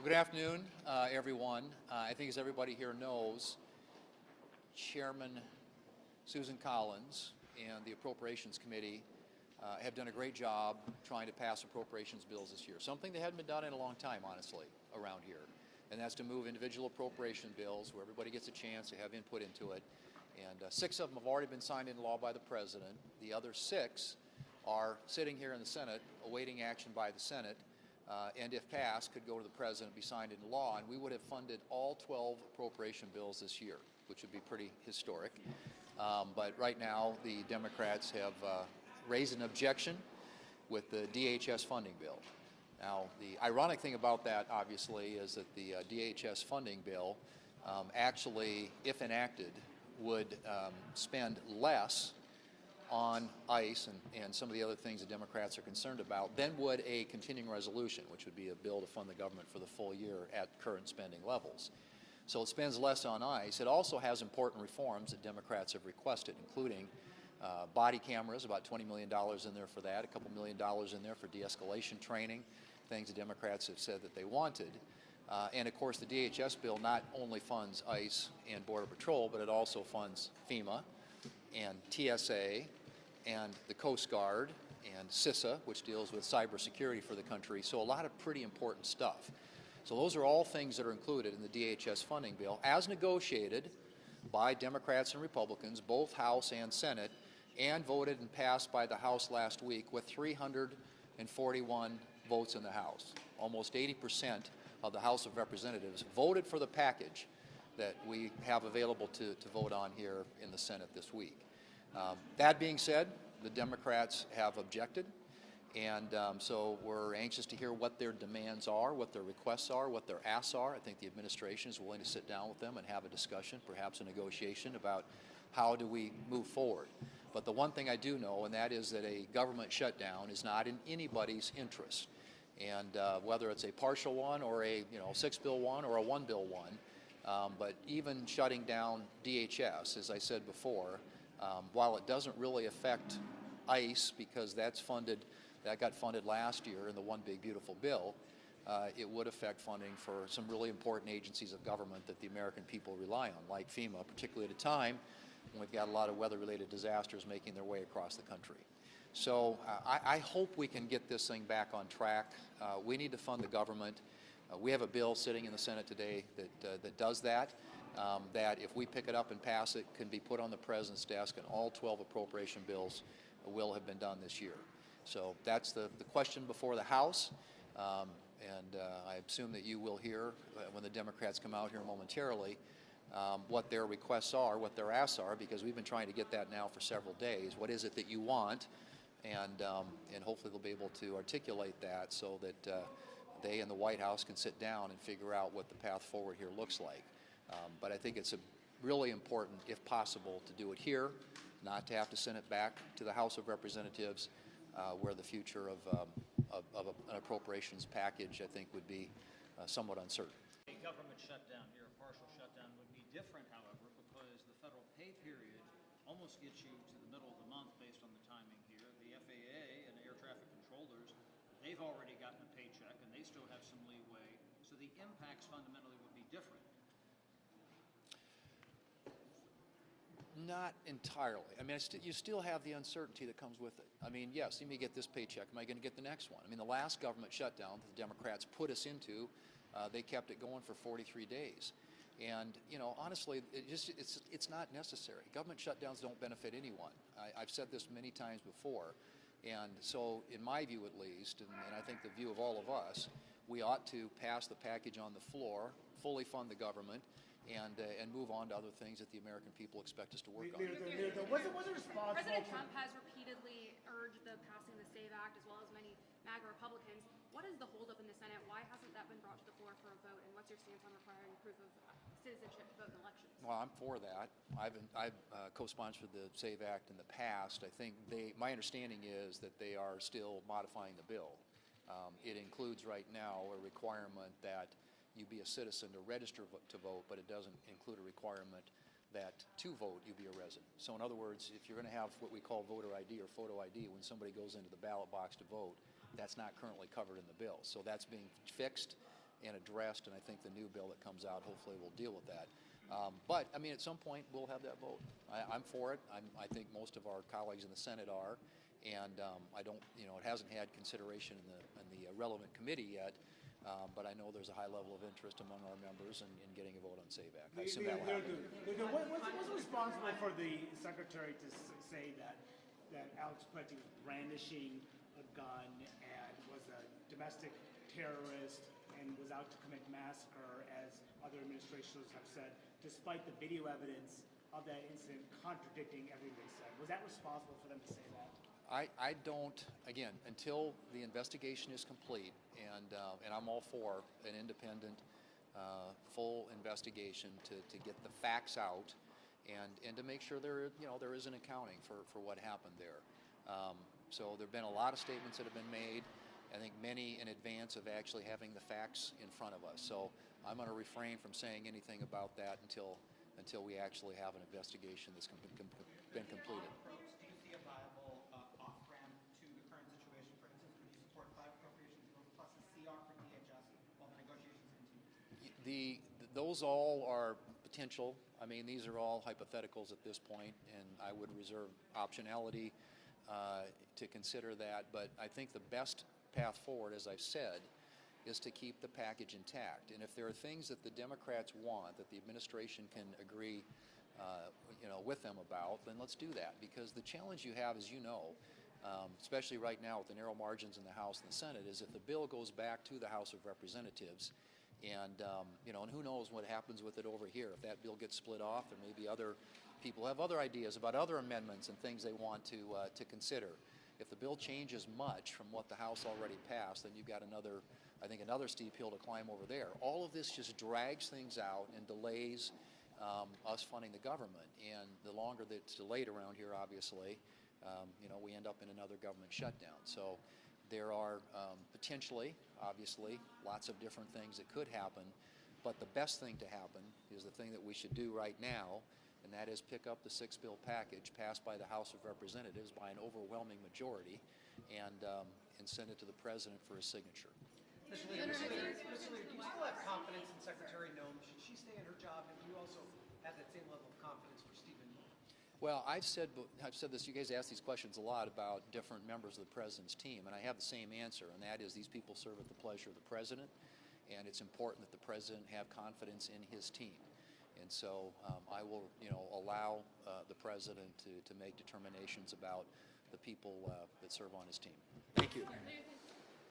Well, good afternoon, everyone. I think as everybody here knows, Chairman Susan Collins and the Appropriations Committee have done a great job trying to pass appropriations bills this year. Something that hadn't been done in a long time, honestly, around here. And that's to move individual appropriation bills where everybody gets a chance to have input into it. And 6 of them have already been signed into law by the President. The other 6 are sitting here in the Senate awaiting action by the Senate. And if passed, could go to the President, be signed into law, and we would have funded all 12 appropriation bills this year, which would be pretty historic. But right now, the Democrats have raised an objection with the DHS funding bill. Now, the ironic thing about that, obviously, is that the DHS funding bill actually, if enacted, would spend less on ICE and some of the other things the Democrats are concerned about than would a continuing resolution, which would be a bill to fund the government for the full year at current spending levels. So it spends less on ICE. It also has important reforms that Democrats have requested, including body cameras, about $20 million in there for that, a couple $1 million in there for de-escalation training, things the Democrats have said that they wanted. And of course the DHS bill not only funds ICE and Border Patrol, but it also funds FEMA and TSA and the Coast Guard and CISA, which deals with cybersecurity for the country. So a lot of pretty important stuff. So those are all things that are included in the DHS funding bill as negotiated by Democrats and Republicans, both House and Senate, and voted and passed by the House last week with 341 votes in the House. Almost 80% of the House of Representatives voted for the package that we have available to vote on here in the Senate this week. That being said, the Democrats have objected, and so we're anxious to hear what their demands are, what their requests are, what their asks are. I think the administration is willing to sit down with them and have a discussion, perhaps a negotiation about how do we move forward. But the one thing I do know, and that is that a government shutdown is not in anybody's interest. And whether it's a partial one or a 6-bill one or a 1-bill one, but even shutting down DHS, as I said before, while it doesn't really affect ICE because that got funded last year in the One Big Beautiful Bill, it would affect funding for some really important agencies of government that the American people rely on, like FEMA, particularly at a time when we've got a lot of weather-related disasters making their way across the country. So I hope we can get this thing back on track. We need to fund the government. We have a bill sitting in the Senate today that does that. That if we pick it up and pass it, can be put on the President's desk, and all 12 appropriation bills will have been done this year. So that's the question before the House, and I assume that you will hear when the Democrats come out here momentarily what their requests are, what their asks are, because we've been trying to get that now for several days. What is it that you want? And hopefully they'll be able to articulate that so that they and the White House can sit down and figure out what the path forward here looks like. But I think it's really important, if possible, to do it here, not to have to send it back to the House of Representatives, where the future of an appropriations package, I think, would be somewhat uncertain. A government shutdown here, a partial shutdown, would be different, however, because the federal pay period almost gets you to the middle of the month based on the timing here. The FAA and air traffic controllers, they've already gotten a paycheck, and they still have some leeway. So the impacts fundamentally would be different. Not entirely. I mean, you still have the uncertainty that comes with it. I mean, yes, you may get this paycheck. Am I going to get the next one? I mean, the last government shutdown that the Democrats put us into, they kept it going for 43 days. And, honestly, it's not necessary. Government shutdowns don't benefit anyone. I've said this many times before. And so, in my view at least, and I think the view of all of us, we ought to pass the package on the floor, fully fund the government, and move on to other things that the American people expect us to work on. President Trump has repeatedly urged the passing of the SAVE Act, as well as many MAGA Republicans. What is the holdup in the Senate? Why hasn't that been brought to the floor for a vote? And what's your stance on requiring proof of citizenship to vote in elections? Well, I'm for that. I've co-sponsored the SAVE Act in the past. I think my understanding is that they are still modifying the bill. It includes right now a requirement that you be a citizen to register to vote, but it doesn't include a requirement that to vote you be a resident. So in other words, if you're going to have what we call voter ID or photo ID when somebody goes into the ballot box to vote, that's not currently covered in the bill. So that's being fixed. and addressed, and I think the new bill that comes out hopefully will deal with that. But I mean, at some point we'll have that vote. I'm for it. I think most of our colleagues in the Senate are, and I don't, it hasn't had consideration in the relevant committee yet. But I know there's a high level of interest among our members in getting a vote on SAVAC. I assume that will happen. What's responsible for the secretary to say that Alex Pretti was brandishing a gun and was a domestic terrorist and was out to commit massacre, as other administrations have said, despite the video evidence of that incident contradicting everything they said? Was that responsible for them to say that? I don't, again, until the investigation is complete, and I'm all for an independent, full investigation to get the facts out, and to make sure there is an accounting for what happened there. So there have been a lot of statements that have been made, I think many in advance of actually having the facts in front of us. So I'm going to refrain from saying anything about that until we actually have an investigation that's been completed. Those all are potential. I mean, these are all hypotheticals at this point, and I would reserve optionality to consider that. But I think the best path forward, as I've said, is to keep the package intact. And if there are things that the Democrats want that the administration can agree, with them about, then let's do that. Because the challenge you have, as you know, especially right now with the narrow margins in the House and the Senate, is if the bill goes back to the House of Representatives, and and who knows what happens with it over here. If that bill gets split off, there may be other people have other ideas about other amendments and things they want to consider. If the bill changes much from what the House already passed, then you've got another steep hill to climb over there. All of this just drags things out and delays us funding the government. And the longer that it's delayed around here, obviously, we end up in another government shutdown. So there are potentially, obviously, lots of different things that could happen, but the best thing to happen is the thing that we should do right now, and that is pick up the 6-bill package passed by the House of Representatives by an overwhelming majority and send it to the President for his signature. Mr. Leader, do you still have confidence in Secretary Nome? Should she stay in her job, and do you also have that same level of confidence for Stephen? Well, I've said this. You guys ask these questions a lot about different members of the President's team, and I have the same answer, and that is these people serve at the pleasure of the President, and it's important that the President have confidence in his team. And so I will, allow the President to make determinations about the people that serve on his team. Thank you.